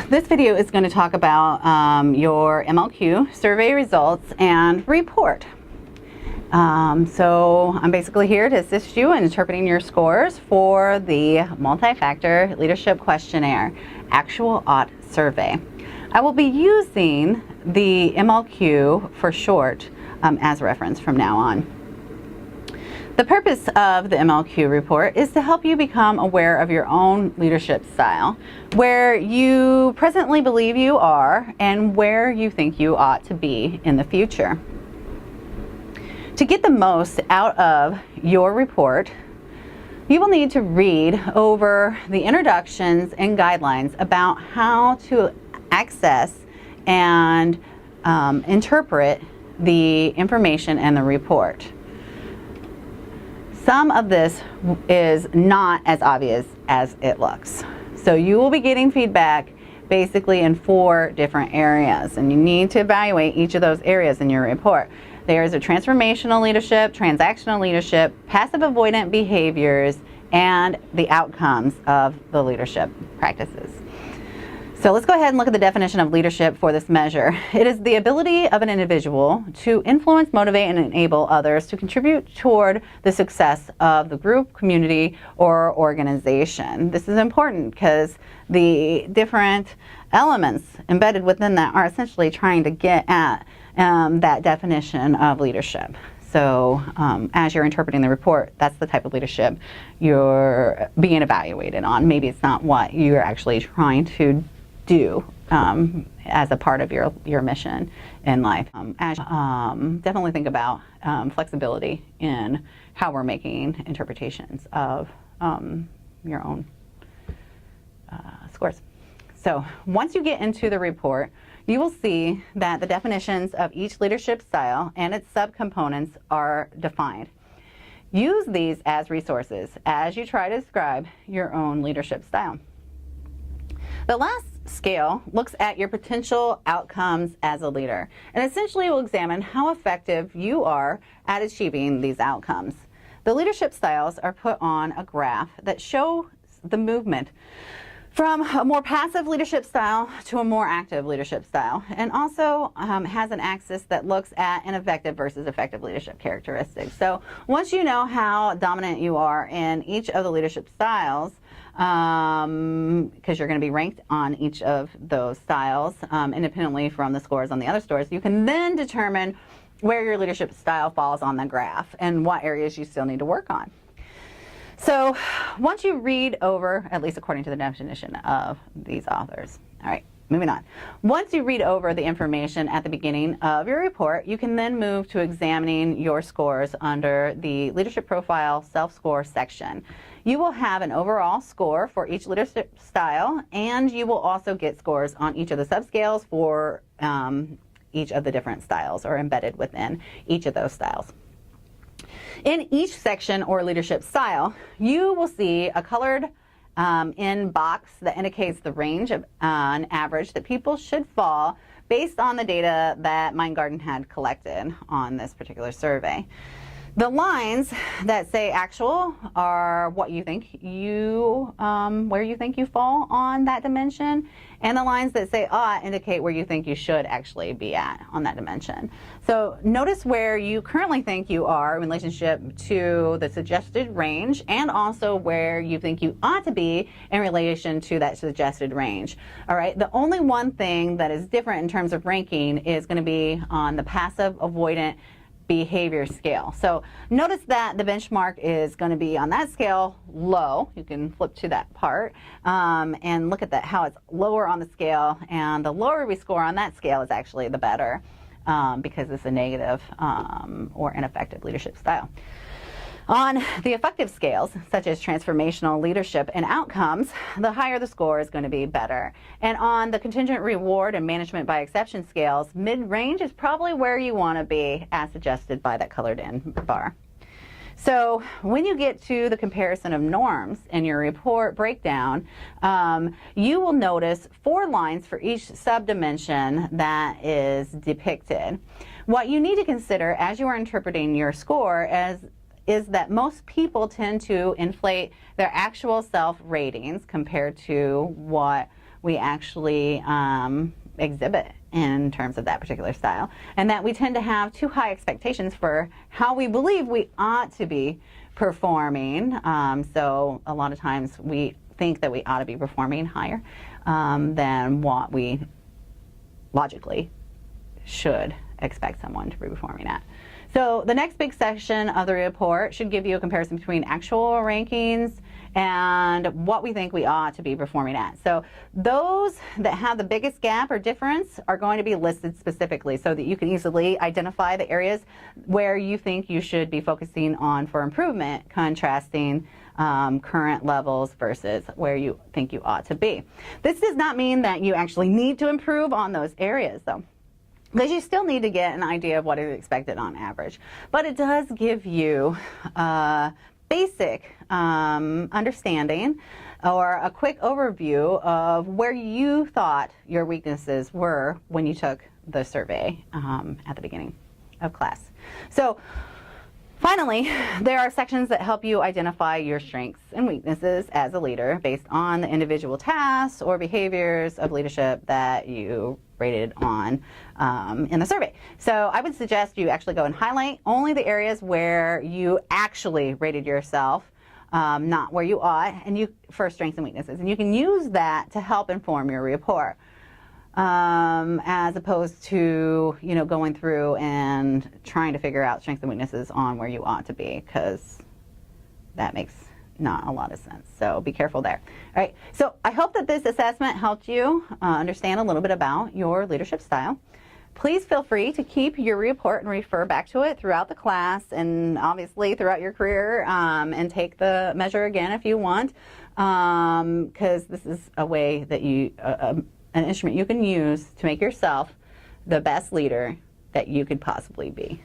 This video is going to talk about your MLQ survey results and report. So I'm basically here to assist you in interpreting your scores for the multi-factor leadership questionnaire, actual AUT survey. I will be using the MLQ for short as reference from now on. The purpose of the MLQ report is to help you become aware of your own leadership style, where you presently believe you are, and where you think you ought to be in the future. To get the most out of your report, you will need to read over the introductions and guidelines about how to access and interpret the information in the report. Some of this is not as obvious as it looks. So you will be getting feedback basically in 4 different areas, and you need to evaluate each of those areas in your report. There's a transformational leadership, transactional leadership, passive avoidant behaviors, and the outcomes of the leadership practices. So let's go ahead and look at the definition of leadership for this measure. It is the ability of an individual to influence, motivate, and enable others to contribute toward the success of the group, community, or organization. This is important because the different elements embedded within that are essentially trying to get at that definition of leadership. So as you're interpreting the report, that's the type of leadership you're being evaluated on. Maybe it's not what you're actually trying to do as a part of your mission in life. Definitely think about flexibility in how we're making interpretations of your own scores. So once you get into the report, you will see that the definitions of each leadership style and its subcomponents are defined. Use these as resources as you try to describe your own leadership style. The last scale looks at your potential outcomes as a leader, and essentially will examine how effective you are at achieving these outcomes. The leadership styles are put on a graph that show the movement from a more passive leadership style to a more active leadership style, and also has an axis that looks at an effective versus effective leadership characteristics. So once you know how dominant you are in each of the leadership styles, because you're going to be ranked on each of those styles independently from the scores on the other scores, you can then determine where your leadership style falls on the graph and what areas you still need to work on. So once you read over, at least according to the definition of these authors, all right, moving on. Once you read over the information at the beginning of your report, you can then move to examining your scores under the leadership profile self-score section. You will have an overall score for each leadership style, and you will also get scores on each of the subscales for each of the different styles, or embedded within each of those styles. In each section or leadership style, you will see a colored in box that indicates the range of on average that people should fall based on the data that Mindgarden had collected on this particular survey. The lines that say actual are what you think where you think you fall on that dimension, and the lines that say ought indicate where you think you should actually be at on that dimension. So notice where you currently think you are in relationship to the suggested range, and also where you think you ought to be in relation to that suggested range. All right, the only one thing that is different in terms of ranking is going to be on the passive avoidant behavior scale. So notice that the benchmark is going to be on that scale low. You can flip to that part and look at that, how it's lower on the scale, and the lower we score on that scale is actually the better because it's a negative or ineffective leadership style. On the effective scales, such as transformational leadership and outcomes, the higher the score is going to be better. And on the contingent reward and management by exception scales, mid-range is probably where you want to be, as suggested by that colored in bar. So when you get to the comparison of norms in your report breakdown, you will notice 4 lines for each subdimension that is depicted. What you need to consider as you are interpreting your score is that most people tend to inflate their actual self ratings compared to what we actually exhibit in terms of that particular style, and that we tend to have too high expectations for how we believe we ought to be performing. So a lot of times we think that we ought to be performing higher than what we logically should expect someone to be performing at. So the next big section of the report should give you a comparison between actual rankings and what we think we ought to be performing at. So those that have the biggest gap or difference are going to be listed specifically so that you can easily identify the areas where you think you should be focusing on for improvement, contrasting current levels versus where you think you ought to be. This does not mean that you actually need to improve on those areas, though, because you still need to get an idea of what is expected on average. But it does give you a basic understanding or a quick overview of where you thought your weaknesses were when you took the survey at the beginning of class. So finally, there are sections that help you identify your strengths and weaknesses as a leader based on the individual tasks or behaviors of leadership that you rated on in the survey. So I would suggest you actually go and highlight only the areas where you actually rated yourself, not where you ought, and you for strengths and weaknesses. And you can use that to help inform your report, as opposed to going through and trying to figure out strengths and weaknesses on where you ought to be, because that makes not a lot of sense. So be careful there. All right. So I hope that this assessment helped you understand a little bit about your leadership style. Please feel free to keep your report and refer back to it throughout the class and obviously throughout your career, and take the measure again if you want, because this is a way that an instrument you can use to make yourself the best leader that you could possibly be.